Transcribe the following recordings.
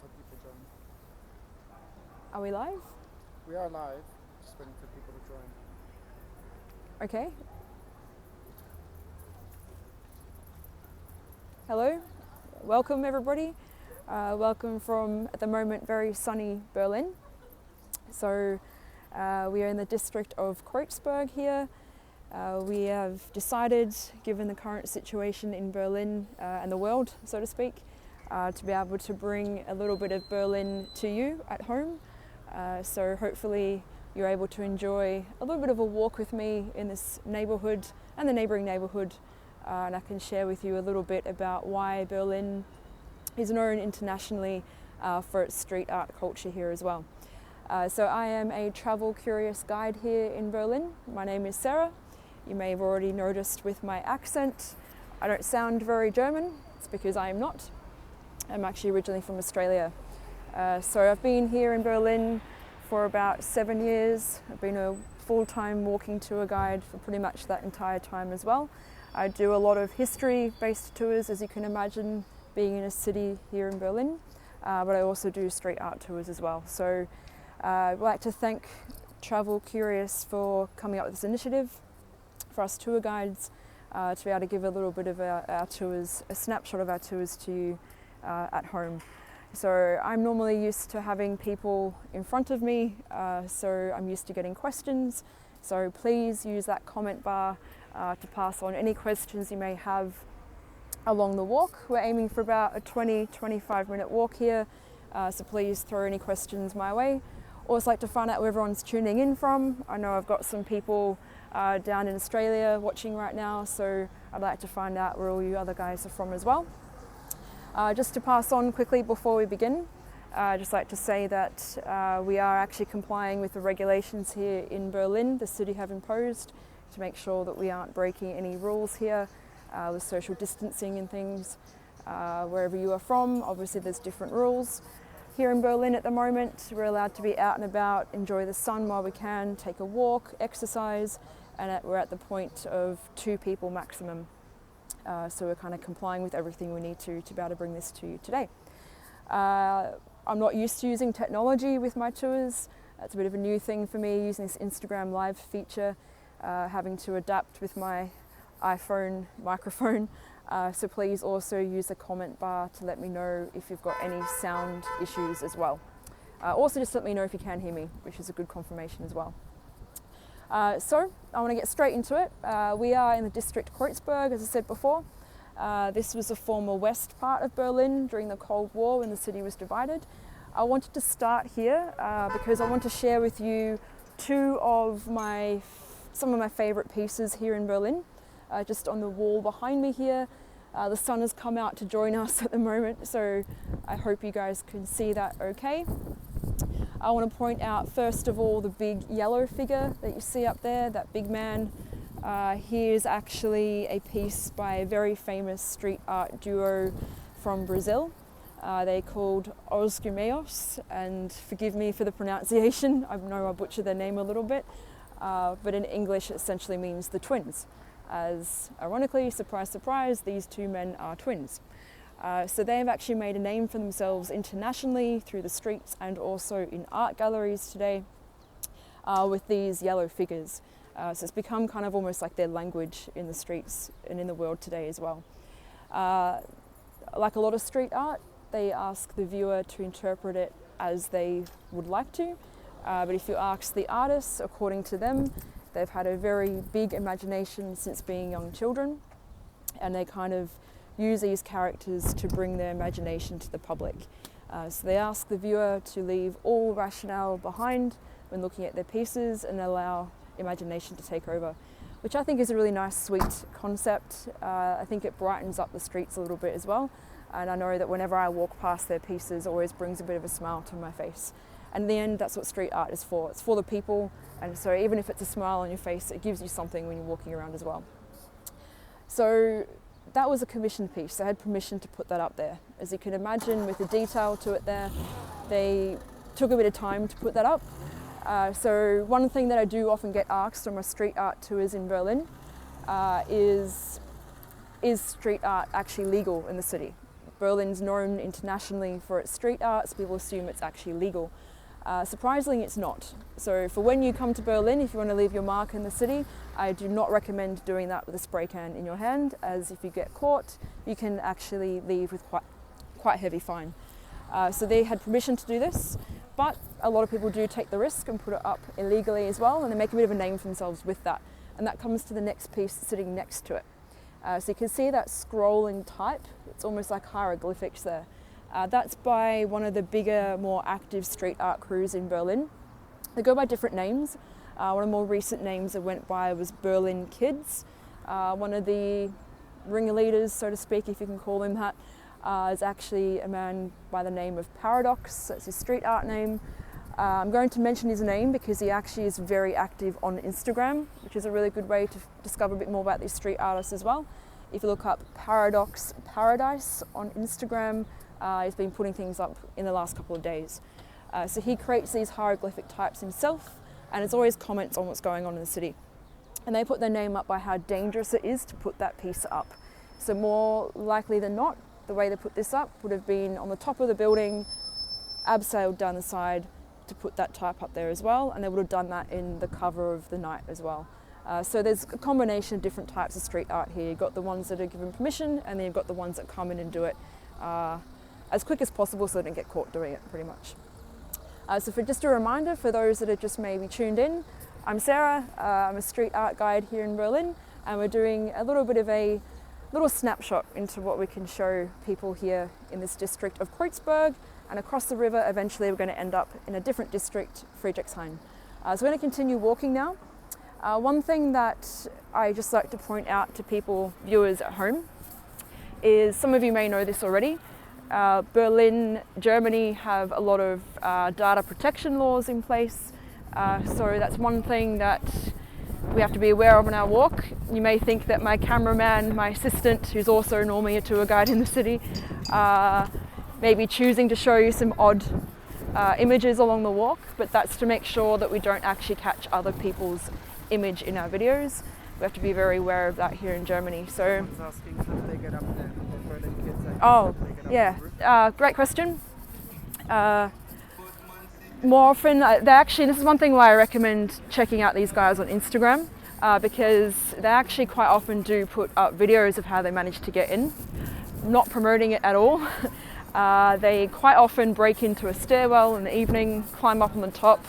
until people join. Are we live? We are live, just waiting for people to join. Okay. Hello, welcome everybody. Welcome from, at the moment, very sunny Berlin. So we are in the district of Kreuzberg here. We have decided, given the current situation in Berlin and the world, so to speak, to be able to bring a little bit of Berlin to you at home. So hopefully you're able to enjoy a little bit of a walk with me in this neighbourhood and the neighbouring neighbourhood, and I can share with you a little bit about why Berlin is known internationally for its street art culture here as well. So I am a travel curious guide here in Berlin. My name is Sarah. You may have already noticed with my accent, I don't sound very German. It's because I am not. I'm actually originally from Australia. So I've been here in Berlin for about 7 years. I've been a full-time walking tour guide for pretty much that entire time as well. I do a lot of history-based tours, as you can imagine, being in a city here in Berlin, but I also do street art tours as well. So I'd like to thank Travel Curious for coming up with this initiative for us tour guides to be able to give a little bit of our tours, a snapshot of our tours to you at home. So I'm normally used to having people in front of me, so I'm used to getting questions. So please use that comment bar to pass on any questions you may have along the walk. We're aiming for about a 20-25 minute walk here, so please throw any questions my way. Also like to find out where everyone's tuning in from. I know I've got some people down in Australia watching right now, so I'd like to find out where all you other guys are from as well. Just to pass on quickly before we begin, I'd just like to say that we are actually complying with the regulations here in Berlin the city have imposed to make sure that we aren't breaking any rules here with social distancing and things. Wherever you are from, obviously there's different rules. Here in Berlin at the moment, we're allowed to be out and about, enjoy the sun while we can, take a walk, exercise, and we're at the point of 2 people maximum. So we're kind of complying with everything we need to be able to bring this to you today. I'm not used to using technology with my tours. It's a bit of a new thing for me, using this Instagram Live feature, having to adapt with my iPhone microphone. So please also use the comment bar to let me know if you've got any sound issues as well. Also just let me know if you can hear me, which is a good confirmation as well. So I want to get straight into it. We are in the district Kreuzberg, as I said before. This was the former west part of Berlin during the Cold War when the city was divided. I wanted to start here because I want to share with you some of my favourite pieces here in Berlin. Just on the wall behind me here. The sun has come out to join us at the moment, so I hope you guys can see that okay. I want to point out first of all the big yellow figure that you see up there, that big man. Here's actually a piece by a very famous street art duo from Brazil. They're called Os Gemeos, and forgive me for the pronunciation, I know I butchered their name a little bit, but in English it essentially means the twins. As ironically, surprise, surprise, these 2 men are twins. So they have actually made a name for themselves internationally through the streets and also in art galleries today with these yellow figures. So it's become kind of almost like their language in the streets and in the world today as well. Like a lot of street art, they ask the viewer to interpret it as they would like to. But if you ask the artists, according to them, they've had a very big imagination since being young children, and they kind of use these characters to bring their imagination to the public. So they ask the viewer to leave all rationale behind when looking at their pieces and allow imagination to take over, which I think is a really nice, sweet concept. I think it brightens up the streets a little bit as well, and I know that whenever I walk past their pieces, it always brings a bit of a smile to my face. And in the end, that's what street art is for. It's for the people, and so even if it's a smile on your face, it gives you something when you're walking around as well. So that was a commissioned piece. I had permission to put that up there. As you can imagine, with the detail to it there, they took a bit of time to put that up. So one thing that I do often get asked on my street art tours in Berlin is street art actually legal in the city? Berlin's known internationally for its street art, so people assume it's actually legal. Surprisingly, it's not. So for when you come to Berlin, if you want to leave your mark in the city, I do not recommend doing that with a spray can in your hand, as if you get caught, you can actually leave with quite heavy fine. So they had permission to do this, but a lot of people do take the risk and put it up illegally as well, and they make a bit of a name for themselves with that. And that comes to the next piece sitting next to it. So you can see that scrolling type, it's almost like hieroglyphics there. That's by one of the bigger, more active street art crews in Berlin. They go by different names. One of the more recent names it went by was Berlin Kids. One of the ringleaders, so to speak, if you can call him that, is actually a man by the name of Paradox. That's his street art name. I'm going to mention his name because he actually is very active on Instagram, which is a really good way to discover a bit more about these street artists as well. If you look up Paradox Paradise on Instagram, he's been putting things up in the last couple of days. So he creates these hieroglyphic types himself, and it's always comments on what's going on in the city. And they put their name up by how dangerous it is to put that piece up. So more likely than not, the way they put this up would have been on the top of the building, abseiled down the side to put that type up there as well, and they would have done that in the cover of the night as well. So there's a combination of different types of street art here. You've got the ones that are given permission, and then you've got the ones that come in and do it as quick as possible so they don't get caught doing it, pretty much. So for just a reminder for those that are just maybe tuned in, I'm Sarah, I'm a street art guide here in Berlin, and we're doing a little bit of a little snapshot into what we can show people here in this district of Kreuzberg, and across the river eventually we're going to end up in a different district, Friedrichshain. So we're going to continue walking now. One thing that I just like to point out to people, viewers at home, is some of you may know this already. Berlin, Germany have a lot of data protection laws in place. So that's one thing that we have to be aware of on our walk. You may think that my cameraman, my assistant, who's also normally a tour guide in the city, may be choosing to show you some odd images along the walk, but that's to make sure that we don't actually catch other people's image in our videos. We have to be very aware of that here in Germany. So, oh, yeah, great question. More often, this is one thing why I recommend checking out these guys on Instagram, because they actually quite often do put up videos of how they manage to get in. Not promoting it at all. They quite often break into a stairwell in the evening, climb up on the top,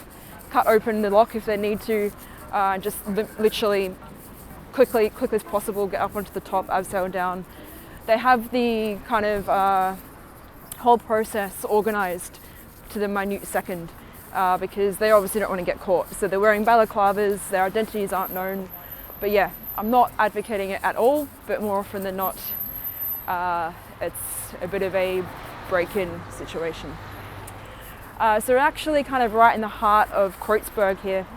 cut open the lock if they need to, just literally quickly as possible get up onto the top, abseil down. They have the kind of whole process organized to the minute second, because they obviously don't want to get caught. So they're wearing balaclavas, their identities aren't known. But yeah, I'm not advocating it at all, but more often than not, it's a bit of a break-in situation. So we're actually kind of right in the heart of Kreuzberg here.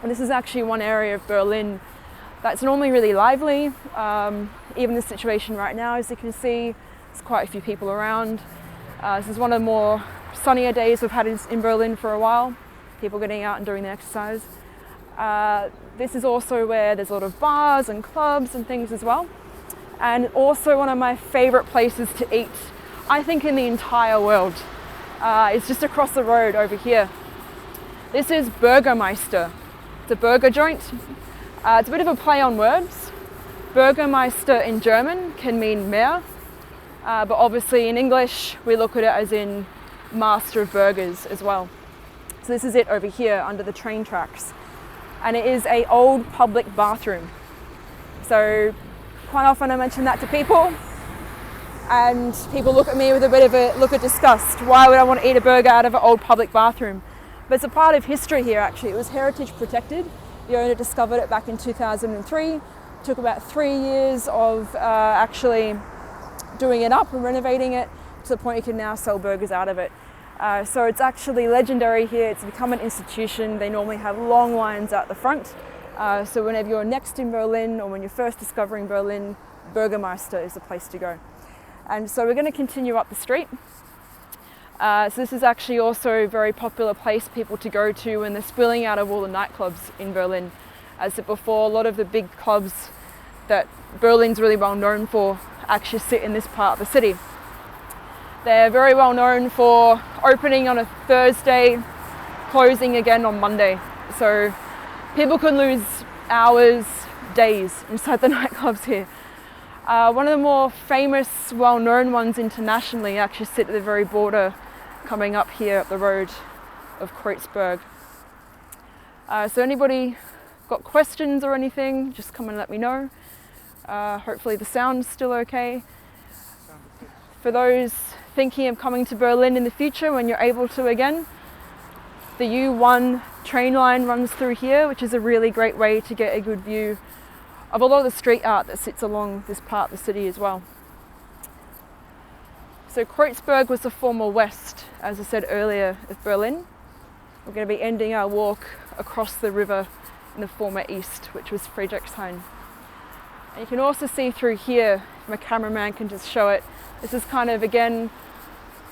And this is actually one area of Berlin that's normally really lively. Even the situation right now, as you can see, there's quite a few people around. This is one of the more sunnier days we've had in Berlin for a while. People getting out and doing the exercise. This is also where there's a lot of bars and clubs and things as well. And also one of my favorite places to eat, I think, in the entire world. It's just across the road over here. This is Burgermeister. It's a burger joint. It's a bit of a play on words. Burgermeister in German can mean mayor, but obviously in English we look at it as in master of burgers as well. So this is it over here under the train tracks, and it is an old public bathroom. So quite often I mention that to people, and people look at me with a bit of a look of disgust. Why would I want to eat a burger out of an old public bathroom? But it's a part of history here actually. It was heritage protected. The owner discovered it back in 2003. Took about 3 years of actually doing it up and renovating it to the point you can now sell burgers out of it. So it's actually legendary here. It's become an institution. They normally have long lines out the front. So whenever you're next in Berlin or when you're first discovering Berlin, Burgermeister is the place to go. And so we're going to continue up the street. So this is actually also a very popular place for people to go to when they're spilling out of all the nightclubs in Berlin. As I said before, a lot of the big clubs that Berlin's really well known for actually sit in this part of the city. They're very well known for opening on a Thursday, closing again on Monday. So people can lose hours, days inside the nightclubs here. One of the more famous, well-known ones internationally actually sit at the very border coming up here up the road of Kreuzberg. So anybody got questions or anything, just come and let me know. Hopefully the sound's still okay. For those thinking of coming to Berlin in the future when you're able to again, the U1 train line runs through here, which is a really great way to get a good view of a lot of the street art that sits along this part of the city as well. So Kreuzberg was the former west, as I said earlier, of Berlin. We're going to be ending our walk across the river in the former east, which was Friedrichshain. And you can also see through here, if my cameraman can just show it, this is kind of, again,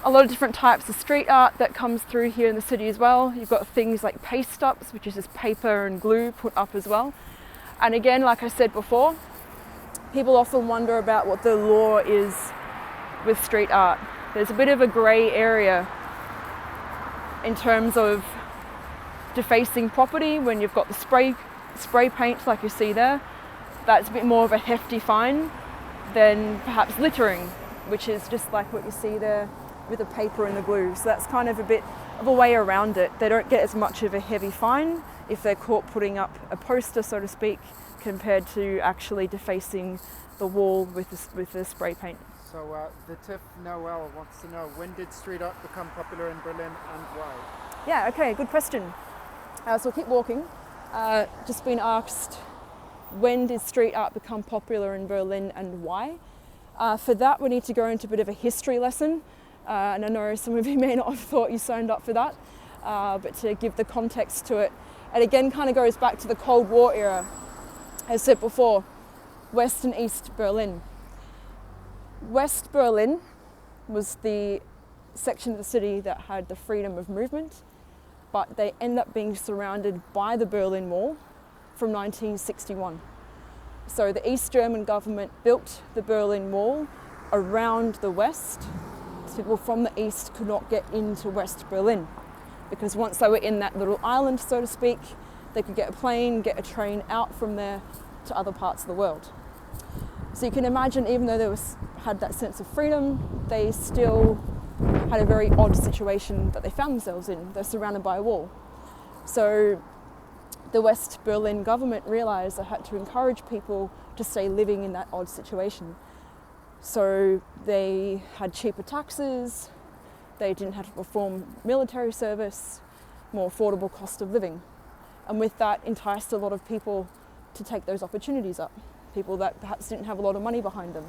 a lot of different types of street art that comes through here in the city as well. You've got things like paste-ups, which is just paper and glue put up as well. And again, like I said before, people often wonder about what the law is with street art. There's a bit of a grey area in terms of defacing property when you've got the spray paint like you see there. That's a bit more of a hefty fine than perhaps littering, which is just like what you see there with the paper and the glue. So that's kind of a bit of a way around it. They don't get as much of a heavy fine if they're caught putting up a poster, so to speak, compared to actually defacing the wall with the spray paint. So the Tiff Noel wants to know, when did street art become popular in Berlin and why? Yeah, okay, good question. So we'll keep walking. Just been asked, when did street art become popular in Berlin and why? For that, we need to go into a bit of a history lesson. And I know some of you may not have thought you signed up for that, but to give the context to it. It again kind of goes back to the Cold War era. As I said before, West and East Berlin. West Berlin was the section of the city that had the freedom of movement, but they end up being surrounded by the Berlin Wall from 1961. So the East German government built the Berlin Wall around the West. So people from the East could not get into West Berlin, because once they were in that little island, so to speak, they could get a plane, get a train out from there to other parts of the world. So you can imagine, even though they had that sense of freedom, they still had a very odd situation that they found themselves in. They're surrounded by a wall. So the West Berlin government realized they had to encourage people to stay living in that odd situation. So they had cheaper taxes, they didn't have to perform military service, more affordable cost of living. And with that, enticed a lot of people to take those opportunities up. People that perhaps didn't have a lot of money behind them.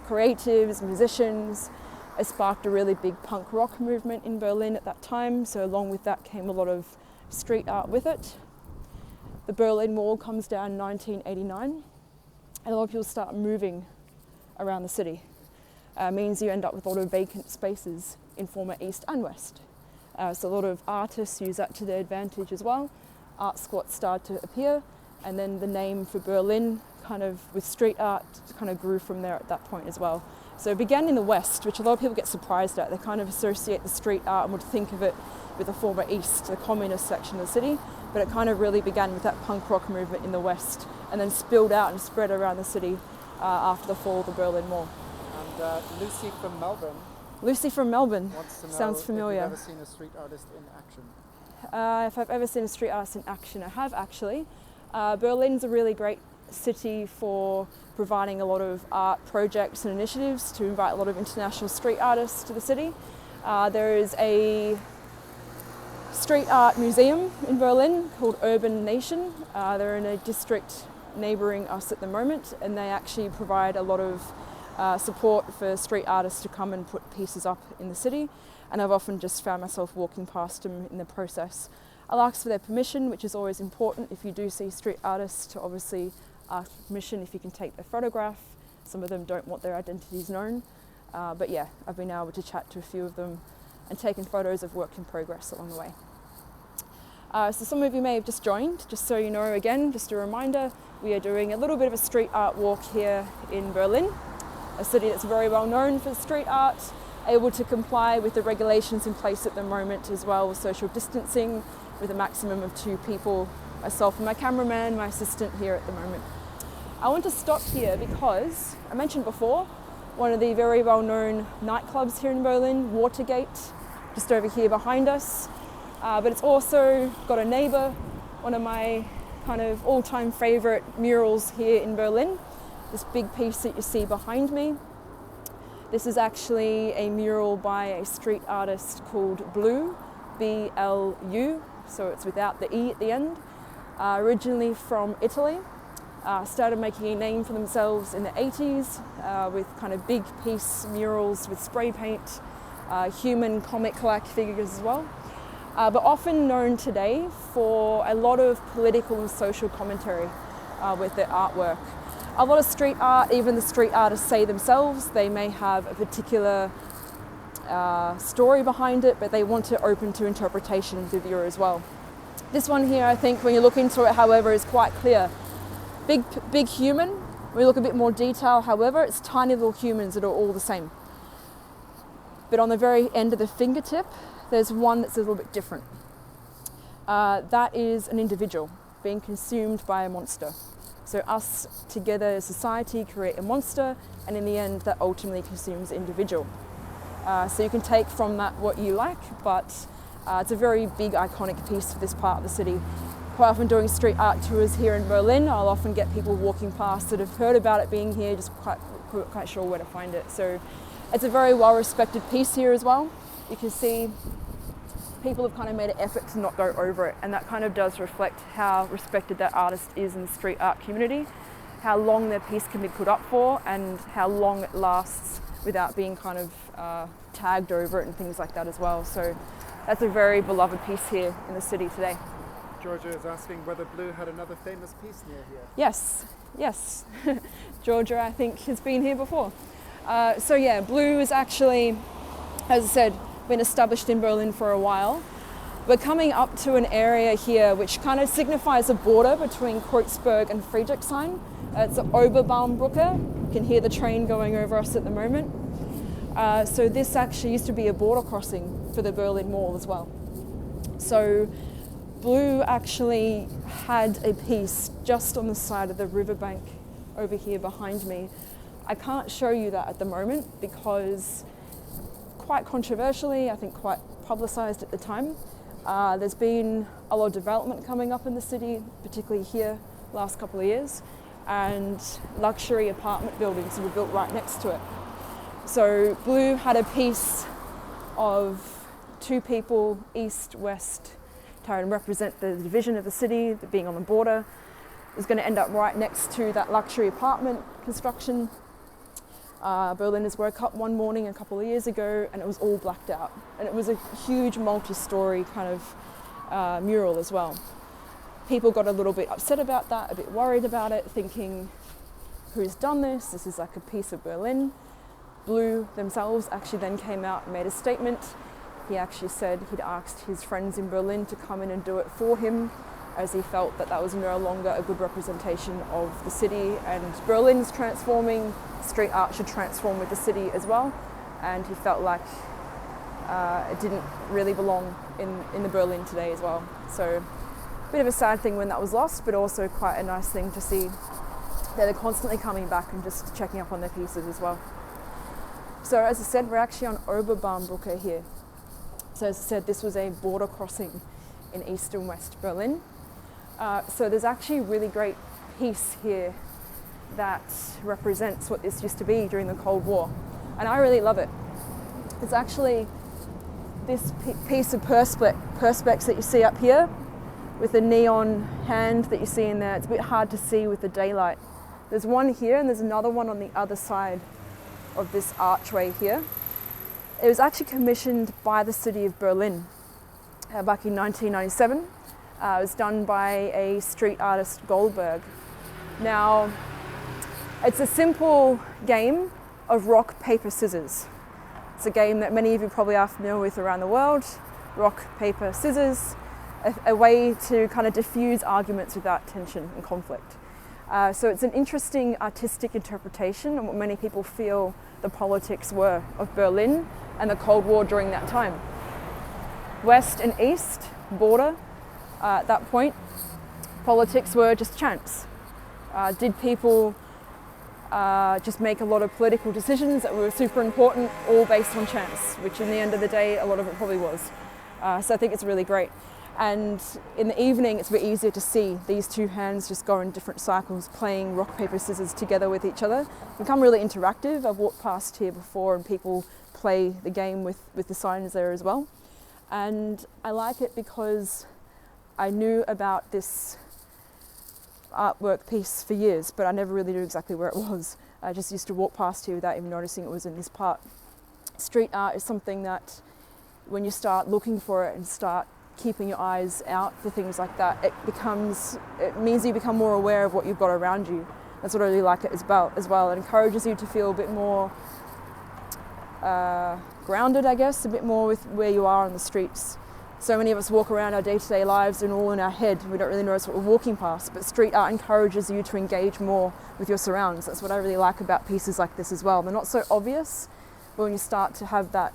Creatives, musicians. It sparked a really big punk rock movement in Berlin at that time. So along with that came a lot of street art with it. The Berlin Wall comes down in 1989, and a lot of people start moving around the city. Means you end up with a lot of vacant spaces in former East and West. So a lot of artists use that to their advantage as well. Art squats started to appear, and then the name for Berlin, kind of with street art, kind of grew from there at that point as well. So it began in the West, which a lot of people get surprised at. They kind of associate the street art and would think of it with the former East, the communist section of the city, but it kind of really began with that punk rock movement in the West, and then spilled out and spread around the city after the fall of the Berlin Wall. And Lucy from Melbourne. Lucy from Melbourne. Wants to know Sounds familiar. If you've ever seen a street artist in action. If I've ever seen a street artist in action, I have actually. Berlin's a really great city for providing a lot of art projects and initiatives to invite a lot of international street artists to the city. There is a street art museum in Berlin called Urban Nation. They're in a district neighbouring us at the moment, and they actually provide a lot of support for street artists to come and put pieces up in the city, and I've often just found myself walking past them in the process. I'll ask for their permission, which is always important if you do see street artists, to obviously ask permission if you can take their photograph. Some of them don't want their identities known, but yeah, I've been able to chat to a few of them and taken photos of work in progress along the way. So some of you may have just joined. Just so you know, again, just a reminder, we are doing a little bit of a street art walk here in Berlin, a city that's very well known for street art, able to comply with the regulations in place at the moment as well, with social distancing, with a maximum of 2 people, myself and my cameraman, my assistant here at the moment. I want to stop here because I mentioned before, one of the very well-known nightclubs here in Berlin, Watergate, just over here behind us. But it's also got a neighbor, one of my kind of all-time favorite murals here in Berlin, this big piece that you see behind me. This is actually a mural by a street artist called Blu, B-L-U, so it's without the E at the end. Originally from Italy, started making a name for themselves in the 80s with kind of big piece murals with spray paint, human comic-like figures as well. But often known today for a lot of political and social commentary with their artwork. A lot of street art, even the street artists say themselves, they may have a particular story behind it, but they want it open to interpretation of the viewer as well. This one here, I think, when you look into it, however, is quite clear. Big human. When you look a bit more detail, however, it's tiny little humans that are all the same. But on the very end of the fingertip, there's one that's a little bit different. That is an individual being consumed by a monster. So us together as society create a monster, and in the end that ultimately consumes the individual. So you can take from that what you like, but it's a very big iconic piece for this part of the city. Quite often doing street art tours here in Berlin, I'll often get people walking past that have heard about it being here, just quite sure where to find it. So it's a very well respected piece here as well. You can see people have kind of made an effort to not go over it, and that kind of does reflect how respected that artist is in the street art community, how long their piece can be put up for, and how long it lasts without being kind of tagged over it and things like that as well. So that's a very beloved piece here in the city today. Georgia is asking whether Blu had another famous piece near here. Yes. Georgia, I think, has been here before. So yeah, Blu is actually, as I said, been established in Berlin for a while. We're coming up to an area here which kind of signifies a border between Kreuzberg and Friedrichshain. It's the Oberbaumbrücke. You can hear the train going over us at the moment. So this actually used to be a border crossing for the Berlin Wall as well. So Blu actually had a piece just on the side of the riverbank over here behind me. I can't show you that at the moment because quite controversially, I think quite publicised at the time. There's been a lot of development coming up in the city, particularly here last couple of years, and luxury apartment buildings were built right next to it. So Blu had a piece of 2 people, east, west, to represent the division of the city, being on the border. It was going to end up right next to that luxury apartment construction. Berliners woke up one morning a couple of years ago and it was all blacked out. And it was a huge multi-story kind of mural as well. People got a little bit upset about that, a bit worried about it, thinking, who's done this? This is like a piece of Berlin. Blu themselves actually then came out and made a statement. He actually said he'd asked his friends in Berlin to come in and do it for him, as he felt that that was no longer a good representation of the city, and Berlin's transforming, street art should transform with the city as well, and he felt like it didn't really belong in the Berlin today as well. So a bit of a sad thing when that was lost, but also quite a nice thing to see that they're constantly coming back and just checking up on their pieces as well. So as I said, we're actually on Oberbaumbrücke here. So as I said, this was a border crossing in East and West Berlin. So there's actually a really great piece here that represents what this used to be during the Cold War. And I really love it. It's actually this piece of perspex that you see up here with the neon hand that you see in there. It's a bit hard to see with the daylight. There's one here and there's another one on the other side of this archway here. It was actually commissioned by the city of Berlin back in 1997. It was done by a street artist, Goldberg. Now, it's a simple game of rock, paper, scissors. It's a game that many of you probably are familiar with around the world. Rock, paper, scissors, a way to kind of diffuse arguments without tension and conflict. So it's an interesting artistic interpretation of what many people feel the politics were of Berlin and the Cold War during that time. West and East border, at that point, politics were just chance. Did people just make a lot of political decisions that were super important, all based on chance, which in the end of the day, a lot of it probably was. So I think it's really great. And in the evening, it's a bit easier to see these two hands just go in different cycles, playing rock, paper, scissors together with each other. Become really interactive. I've walked past here before and people play the game with the signs there as well. And I like it because I knew about this artwork piece for years, but I never really knew exactly where it was. I just used to walk past here without even noticing it was in this part. Street art is something that when you start looking for it and start keeping your eyes out for things like that, it means you become more aware of what you've got around you. That's what I really like it as well. It encourages you to feel a bit more grounded, I guess, a bit more with where you are on the streets. So many of us walk around our day-to-day lives and all in our head. We don't really notice what we're walking past, but street art encourages you to engage more with your surroundings. That's what I really like about pieces like this as well. They're not so obvious, but when you start to have that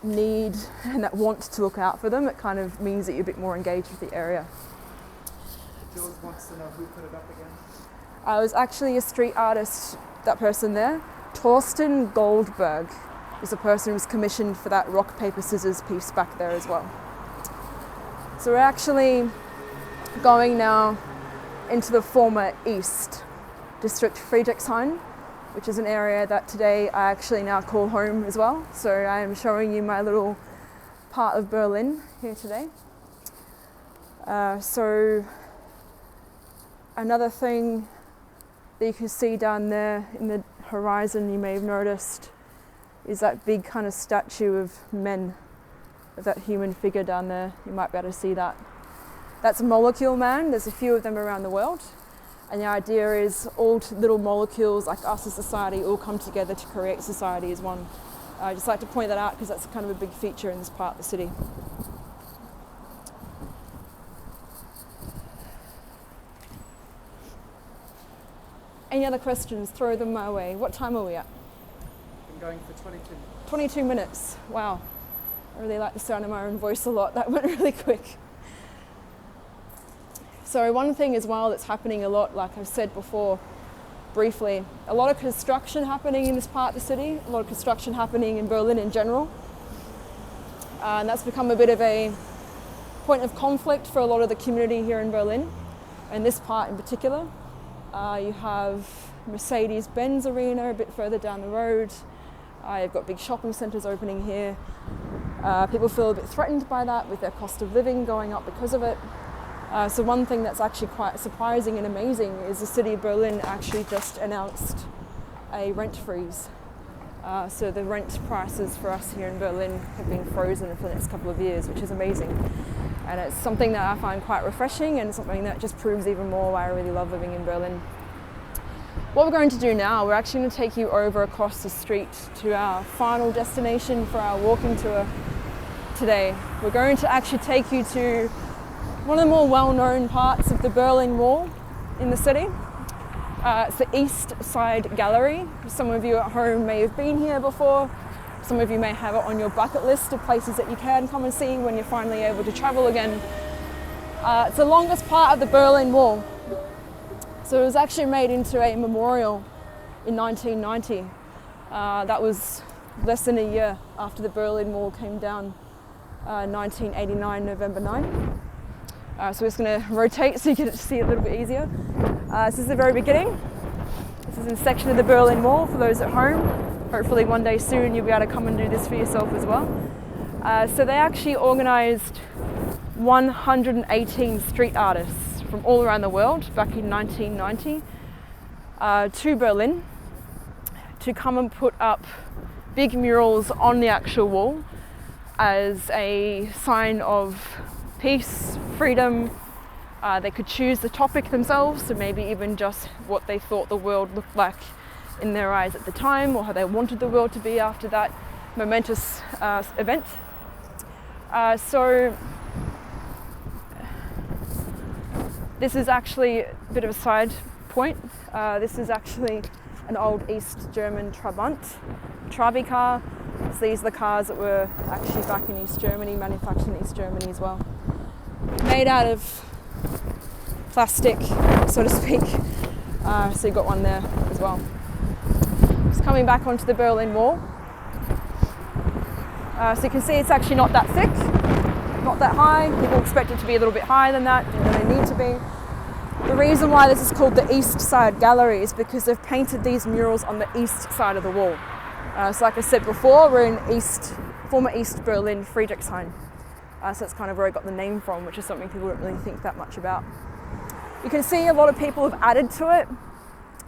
need and that want to look out for them, it kind of means that you're a bit more engaged with the area. Jules wants to know who put it up again. I was actually a street artist, that person there. Torsten Goldberg is the person who was commissioned for that rock, paper, scissors piece back there as well. So we're actually going now into the former East District Friedrichshain, which is an area that today I actually now call home as well. So I am showing you my little part of Berlin here today. So another thing that you can see down there in the horizon, you may have noticed, is that big kind of statue of men, of that human figure down there. You might be able to see that. That's a molecule man. There's a few of them around the world. And the idea is all little molecules like us as society all come together to create society as one. I just like to point that out because that's kind of a big feature in this part of the city. Any other questions? Throw them my way. What time are we at? Been going for 22 minutes. 22 minutes. Wow. I really like the sound of my own voice a lot. That went really quick. So one thing as well that's happening a lot, like I've said before briefly, a lot of construction happening in this part of the city, a lot of construction happening in Berlin in general. And that's become a bit of a point of conflict for a lot of the community here in Berlin, and this part in particular. You have Mercedes-Benz Arena a bit further down the road. You've got big shopping centres opening here. People feel a bit threatened by that with their cost of living going up because of it. So one thing that's actually quite surprising and amazing is the city of Berlin actually just announced a rent freeze. So the rent prices for us here in Berlin have been frozen for the next couple of years, which is amazing. And it's something that I find quite refreshing and something that just proves even more why I really love living in Berlin. What we're going to do now, we're actually going to take you over across the street to our final destination for our walking tour today. We're going to actually take you to one of the more well-known parts of the Berlin Wall in the city. It's the East Side Gallery. Some of you at home may have been here before. Some of you may have it on your bucket list of places that you can come and see when you're finally able to travel again. It's the longest part of the Berlin Wall. So it was actually made into a memorial in 1990. That was less than a year after the Berlin Wall came down, 1989, November 9. So we're just going to rotate so you get to see it a little bit easier. This is the very beginning. This is a section of the Berlin Wall for those at home. Hopefully one day soon you'll be able to come and do this for yourself as well. So they actually organised 118 street artists from all around the world back in 1990 to Berlin to come and put up big murals on the actual wall as a sign of peace, freedom. They could choose the topic themselves, so maybe even just what they thought the world looked like in their eyes at the time, or how they wanted the world to be after that momentous event. So this is actually a bit of a side point. This is actually an old East German Trabant, Trabi car. So these are the cars that were actually back in East Germany, manufactured in East Germany as well. Made out of plastic, so to speak. So you've got one there as well. Just coming back onto the Berlin Wall. So you can see it's actually not that thick, not that high. People expect it to be a little bit higher than that, didn't really need to be. The reason why this is called the East Side Gallery is because they've painted these murals on the east side of the wall. So like I said before, we're in former East Berlin, Friedrichshain. So that's kind of where I got the name from, which is something people don't really think that much about. You can see a lot of people have added to it,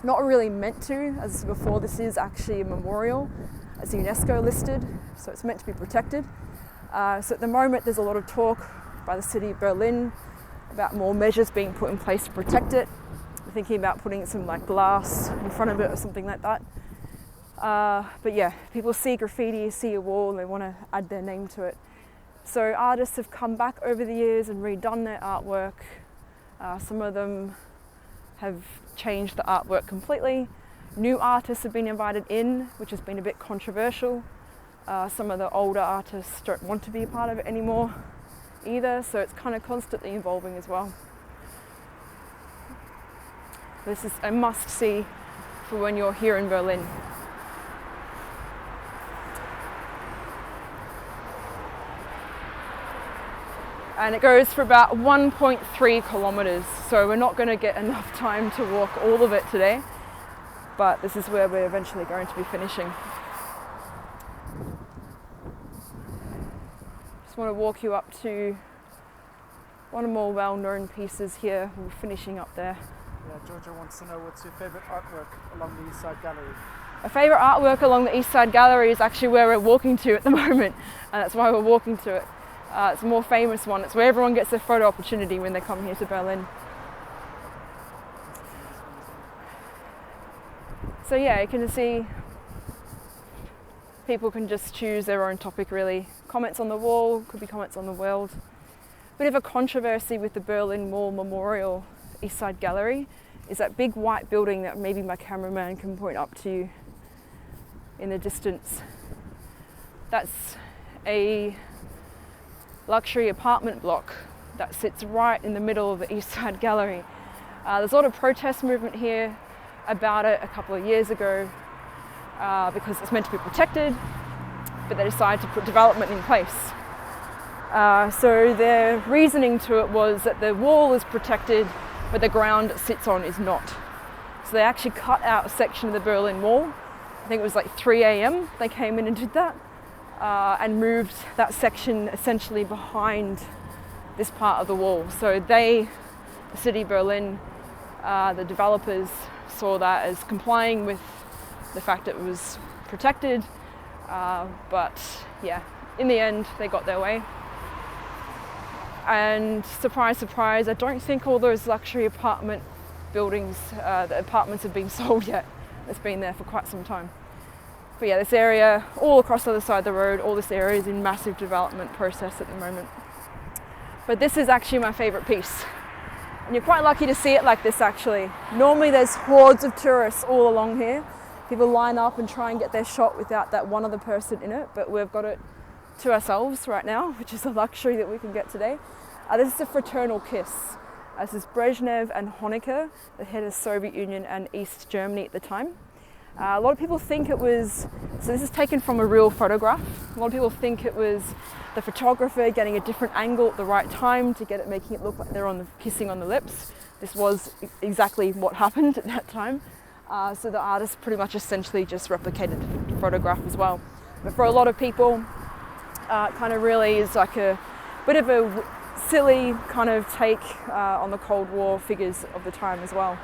not really meant to. As before, this is actually a memorial, it's UNESCO listed, so it's meant to be protected. So at the moment, there's a lot of talk by the city of Berlin about more measures being put in place to protect it. We're thinking about putting some like glass in front of it or something like that. But yeah, people see graffiti, see a wall, and they want to add their name to it. So artists have come back over the years and redone their artwork. Some of them have changed the artwork completely. New artists have been invited in, which has been a bit controversial. Some of the older artists don't want to be a part of it anymore either, so it's kind of constantly evolving as well. This is a must-see for when you're here in Berlin. And it goes for about 1.3 kilometers, so we're not going to get enough time to walk all of it today, but this is where we're eventually going to be finishing. Just want to walk you up to one of the more well-known pieces here. We're finishing up there. Yeah, Georgia wants to know what's your favourite artwork along the East Side Gallery? My favourite artwork along the East Side Gallery is actually where we're walking to at the moment, and that's why we're walking to it. It's a more famous one. It's where everyone gets their photo opportunity when they come here to Berlin. So yeah, you can see people can just choose their own topic really. Comments on the wall, could be comments on the world. Bit of a controversy with the Berlin Wall Memorial East Side Gallery is that big white building that maybe my cameraman can point up to you in the distance. That's a luxury apartment block that sits right in the middle of the East Side Gallery. There's a lot of protest movement here about it a couple of years ago because it's meant to be protected, but they decided to put development in place. So their reasoning to it was that the wall is protected, but the ground it sits on is not. So they actually cut out a section of the Berlin Wall. I think it was like 3 a.m. they came in and did that. And moved that section essentially behind this part of the wall. So the city of Berlin, the developers saw that as complying with the fact that it was protected. But yeah, in the end, they got their way. And surprise, surprise, I don't think all those luxury apartment buildings, the apartments have been sold yet. It's been there for quite some time. But yeah, this area, all across the other side of the road, all this area is in massive development process at the moment. But this is actually my favourite piece. And you're quite lucky to see it like this actually. Normally there's hordes of tourists all along here. People line up and try and get their shot without that one other person in it, but we've got it to ourselves right now, which is a luxury that we can get today. This is a fraternal kiss. This is Brezhnev and Honecker, the head of the Soviet Union and East Germany at the time. A lot of people think it was, so this is taken from a real photograph. A lot of people think it was the photographer getting a different angle at the right time to get it, making it look like they're kissing on the lips. This was exactly what happened at that time. So the artist pretty much essentially just replicated the photograph as well. But for a lot of people, it kind of really is like a bit of a silly kind of take on the Cold War figures of the time as well.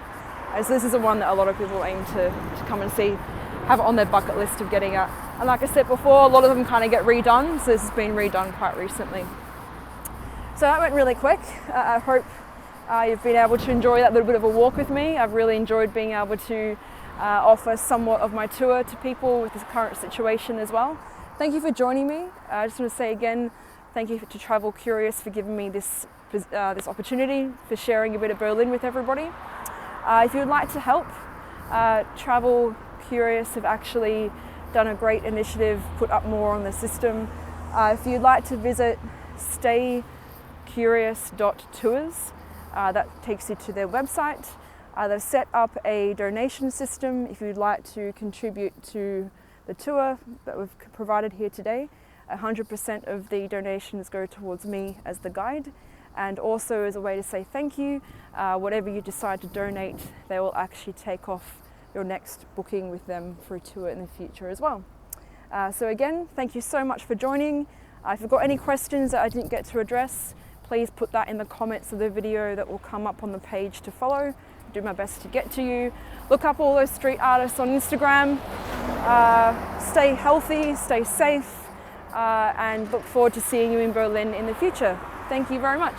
As this is the one that a lot of people aim to come and see, have it on their bucket list of getting at. And like I said before, a lot of them kind of get redone, so this has been redone quite recently. So that went really quick. I hope you've been able to enjoy that little bit of a walk with me. I've really enjoyed being able to offer somewhat of my tour to people with this current situation as well. Thank you for joining me. I just want to say again, thank you to Travel Curious for giving me this opportunity, for sharing a bit of Berlin with everybody. If you would like to help, Travel Curious have actually done a great initiative, put up more on the system. If you'd like to visit staycurious.tours, that takes you to their website. They've set up a donation system if you'd like to contribute to the tour that we've provided here today. 100% of the donations go towards me as the guide, and also as a way to say thank you, whatever you decide to donate, they will actually take off your next booking with them for a tour in the future as well. So again, thank you so much for joining. If you've got any questions that I didn't get to address, please put that in the comments of the video that will come up on the page to follow. Do my best to get to you. Look up all those street artists on Instagram. Stay healthy, stay safe, and look forward to seeing you in Berlin in the future. Thank you very much.